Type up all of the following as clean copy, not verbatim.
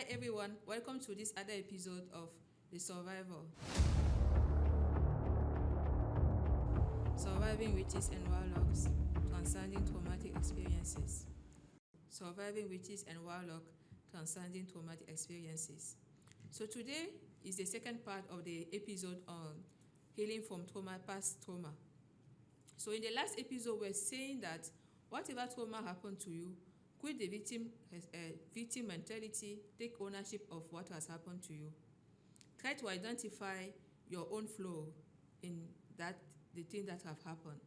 Hi everyone, welcome to this other episode of The Survivor. Surviving witches and warlocks, transcending traumatic experiences. Surviving witches and warlocks, transcending traumatic experiences. So today is the second part of the episode on healing from trauma, past trauma. So in the last episode, we're saying that whatever trauma happened to you, quit the victim mentality, take ownership of what has happened to you. Try to identify your own flaw in the things that have happened.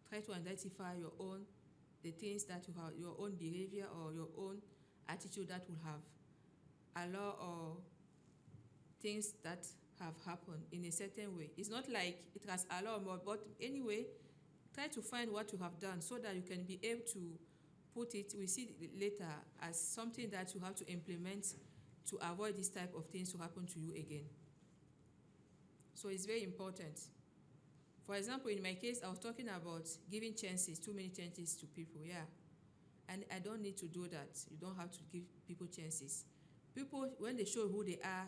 Try to identify the things that you have, your own behavior or your own attitude that will have allowed or things that have happened in a certain way. It's not like it has allowed more, but anyway, try to find what you have done so that you can be able to put it, we see it later, as something that you have to implement to avoid this type of things to happen to you again. So it's very important. For example, in my case, I was talking about giving chances, too many chances to people, yeah. And I don't need to do that. You don't have to give people chances. People, when they show who they are,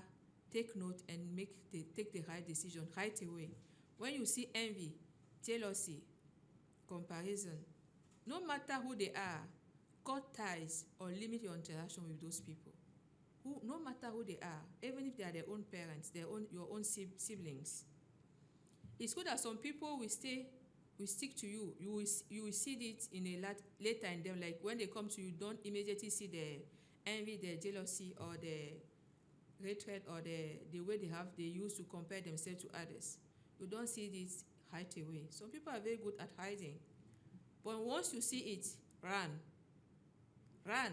take note and take the right decision right away. When you see envy, jealousy, comparison, no matter who they are, cut ties or limit your interaction with those people. No matter who they are, even if they are their own parents, your own siblings. It's good that some people will stick to you. You will see it in later in them. Like when they come to you, don't immediately see the envy, the jealousy, or the hatred, or the way they use to compare themselves to others. You don't see it right away. Some people are very good at hiding. But once you see it, run. Run.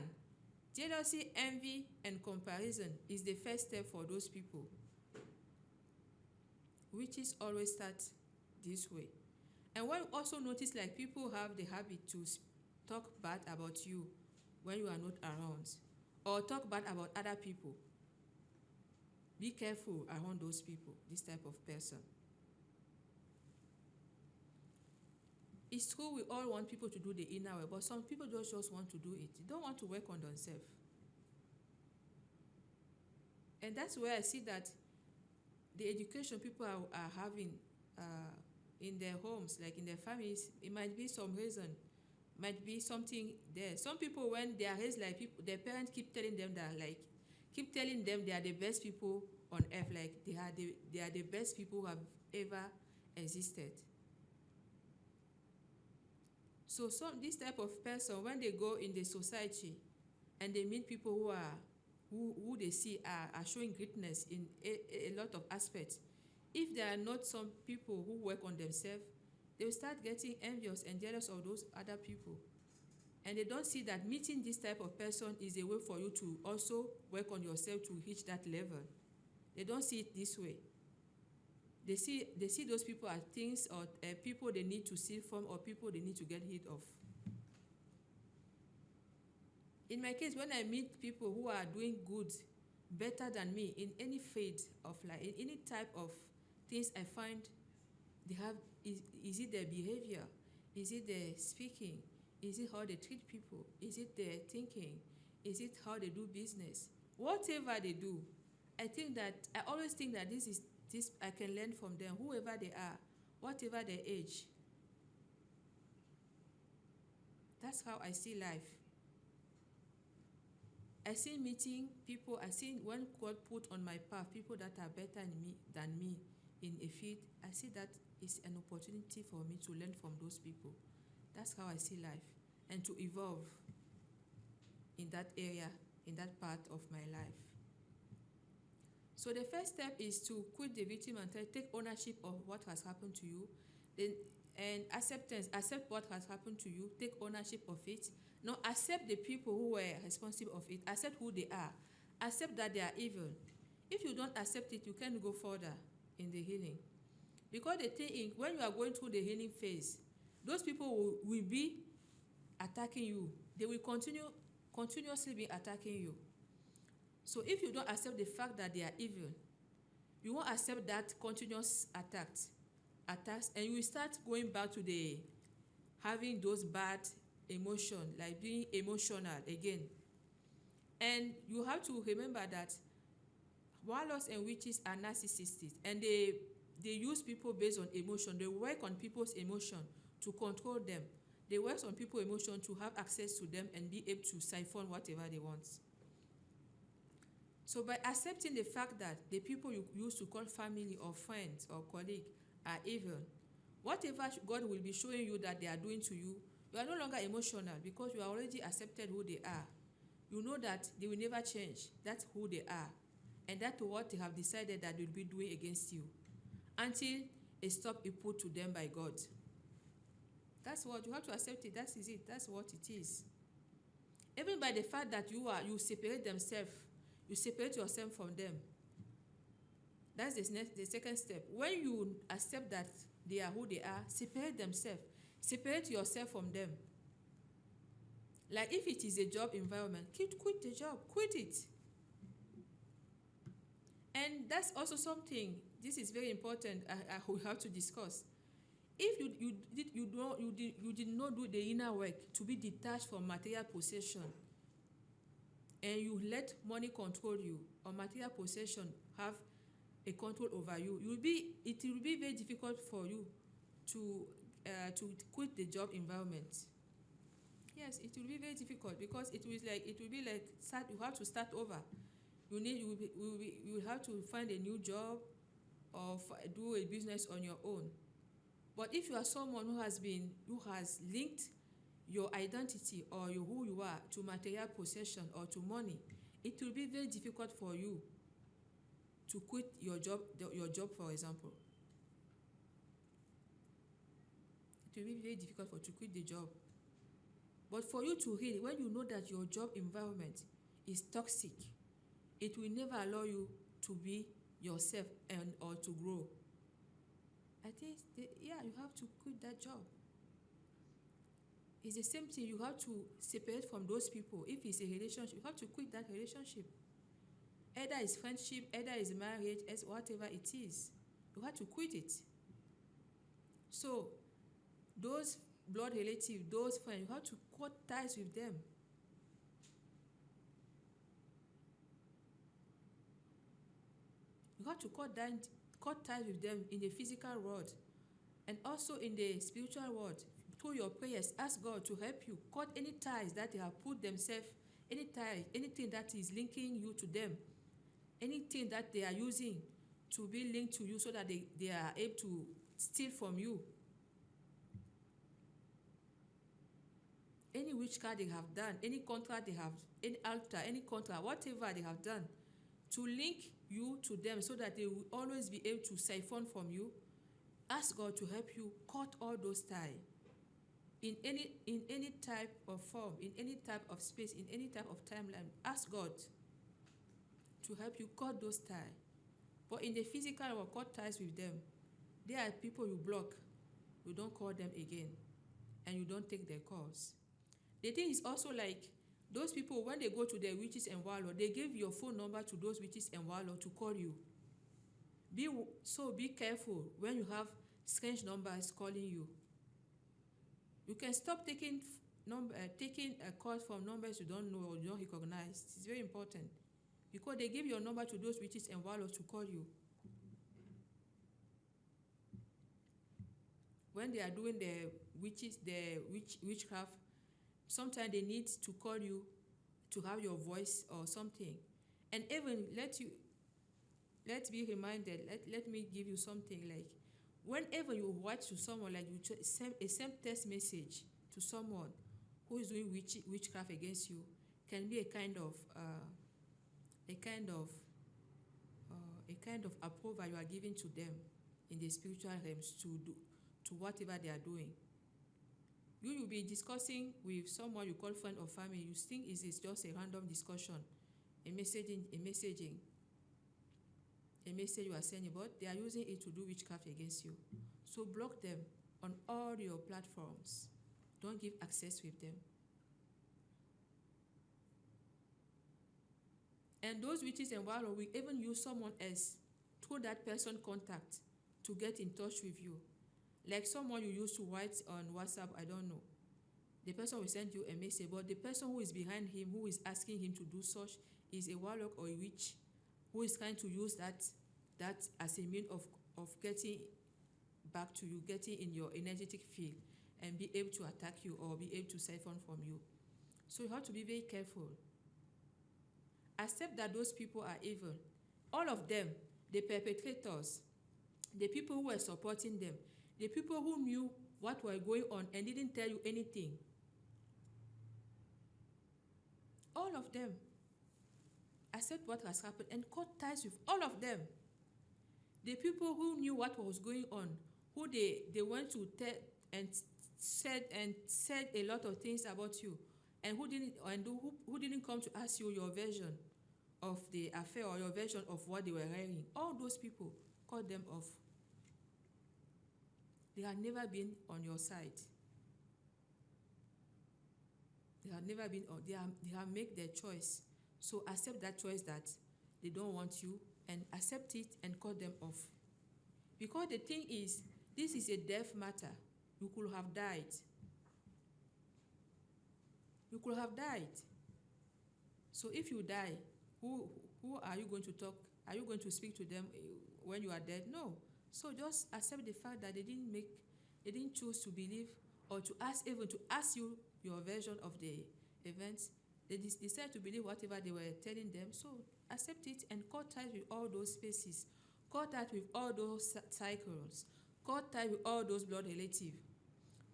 Jealousy, envy, and comparison is the first step for those people. Witches always start this way. And when you also notice, like, people have the habit to talk bad about you when you are not around, or talk bad about other people, be careful around those people, this type of person. It's true we all want people to do the inner work, but some people just want to do it. They don't want to work on themselves. And that's where I see that the education people are having in their homes, like in their families, it might be some reason, might be something there. Some people, when they are raised like people, their parents keep telling them they are the best people on earth, like they are the best people who have ever existed. So this type of person, when they go in the society and they meet people who they see are showing greatness in a lot of aspects, if there are not some people who work on themselves, they will start getting envious and jealous of those other people. And they don't see that meeting this type of person is a way for you to also work on yourself to reach that level. They don't see it this way. They see those people as things or people they need to steal from, or people they need to get rid of. In my case, when I meet people who are doing good, better than me in any field of life, in any type of things, I find they have, is it their behavior? Is it their speaking? Is it how they treat people? Is it their thinking? Is it how they do business? Whatever they do, I always think that this I can learn from them, whoever they are, whatever their age. That's how I see life. I see meeting people, I see when God put on my path people that are better than me in a field, I see that it's an opportunity for me to learn from those people. That's how I see life, and to evolve in that area, in that part of my life. So the first step is to quit the victim and take ownership of what has happened to you. And acceptance, accept what has happened to you, take ownership of it. Now accept the people who were responsible of it, accept who they are, accept that they are evil. If you don't accept it, you can't go further in the healing. Because the thing is, when you are going through the healing phase, those people will be attacking you. They will continuously be attacking you. So if you don't accept the fact that they are evil, you won't accept that continuous attacks, and you will start going back to having those bad emotions, like being emotional again. And you have to remember that warlocks and witches are narcissists, and they use people based on emotion. They work on people's emotion to control them. They work on people's emotion to have access to them and be able to siphon whatever they want. So by accepting the fact that the people you used to call family or friends or colleague are evil, whatever God will be showing you that they are doing to you, you are no longer emotional because you are already accepted who they are. You know that they will never change. That's who they are. And that's what they have decided that they will be doing against you until a stop is put to them by God. That's what you have to accept it. That is it. That's what it is. Even by the fact that you separate themselves, you separate yourself from them. That's the second step. When you accept that they are who they are, separate themselves. Separate yourself from them. Like if it is a job environment, quit the job. Quit it. And that's also something, this is very important, I will have to discuss. If you did not do the inner work to be detached from material possession, and you let money control you, or material possession have a control over you, it will be very difficult for you to quit the job environment. Yes, it will be very difficult because it will be like you have to start over. You will have to find a new job or do a business on your own. But if you are someone who has linked your identity or who you are to material possession or to money, it will be very difficult for you to quit your job, for example. It will be very difficult for you to quit the job. But for you to heal, when you know that your job environment is toxic, it will never allow you to be yourself or to grow. I think, you have to quit that job. It's the same thing. You have to separate from those people. If it's a relationship, you have to quit that relationship. Either it's friendship, either it's marriage, whatever it is. You have to quit it. So, those blood relatives, those friends, you have to cut ties with them. You have to cut ties with them in the physical world and also in the spiritual world. Through your prayers, ask God to help you cut any ties that they have put themselves, anything that is linking you to them, anything that they are using to be linked to you so that they are able to steal from you. Any witchcraft they have done, any contract they have, any altar, any contract, whatever they have done, to link you to them so that they will always be able to siphon from you, ask God to help you cut all those ties. In any type of form, in any type of space, in any type of timeline, ask God to help you cut those ties. But in the physical world, cut ties with them. They are people you block. You don't call them again. And you don't take their calls. The thing is also like, those people, when they go to their witches and warlocks, they give your phone number to those witches and warlocks to call you. Be careful when you have strange numbers calling you. You can stop taking calls from numbers you don't know or you don't recognize. It's very important because they give your number to those witches and warlocks to call you. When they are doing witchcraft, sometimes they need to call you to have your voice or something. And even let's be reminded, let me give you something like, whenever you write to someone, like you send text message to someone who is doing witchcraft against you, can be a kind of approval you are giving to them in the spiritual realms to whatever they are doing. You will be discussing with someone you call friend or family. You think it is just a random discussion, a message you are sending, but they are using it to do witchcraft against you. So block them on all your platforms. Don't give access with them. And those witches and warlocks will even use someone else through that person contact to get in touch with you. Like someone you used to write on WhatsApp, I don't know. The person will send you a message, but the person who is behind him, who is asking him to do such, is a warlock or a witch who is trying to use that as a means of getting back to you, getting in your energetic field and be able to attack you or be able to siphon from you. So you have to be very careful. Accept that those people are evil. All of them, the perpetrators, the people who were supporting them, the people who knew what were going on and didn't tell you anything. All of them. Accept what has happened and cut ties with all of them. The people who knew what was going on, who they went to tell and said a lot of things about you, and who didn't come to ask you your version of the affair or your version of what they were hearing. All those people, cut them off. They have never been on your side. They have never been on. They have made their choice. So accept that choice that they don't want you, and accept it and cut them off. Because the thing is, this is a death matter. You could have died. You could have died. So if you die, who are you going to talk? Are you going to speak to them when you are dead? No. So just accept the fact that they didn't choose to believe or to ask you your version of the events. They decided to believe whatever they were telling them. So accept it and cut ties with all those spaces. Cut ties with all those cycles. Cut ties with all those blood relatives.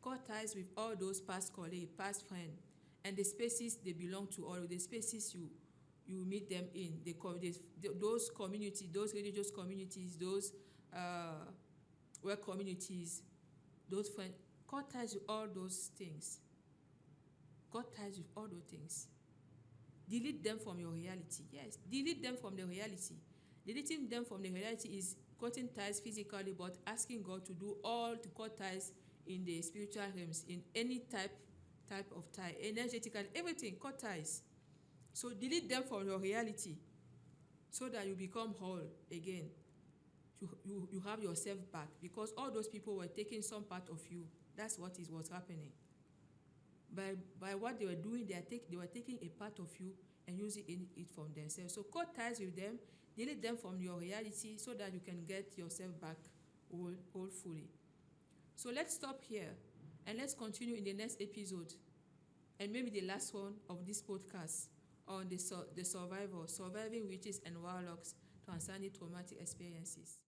Cut ties with all those past colleagues, past friends, and the spaces they belong to, or the spaces you meet them in, those communities, those religious communities, those work communities, those friends. Cut ties with all those things. Cut ties with all those things. Delete them from your reality. Yes, delete them from the reality. Deleting them from the reality is cutting ties physically, but asking God to do all to cut ties in the spiritual realms, in any type of tie, energetically, everything, cut ties. So delete them from your reality so that you become whole again. You have yourself back, because all those people were taking some part of you. That's what was happening. By what they were doing, they were taking a part of you and using it from themselves. So cut ties with them, delete them from your reality so that you can get yourself back whole fully. So let's stop here and let's continue in the next episode, and maybe the last one of this podcast, on the surviving witches and warlocks concerning traumatic experiences.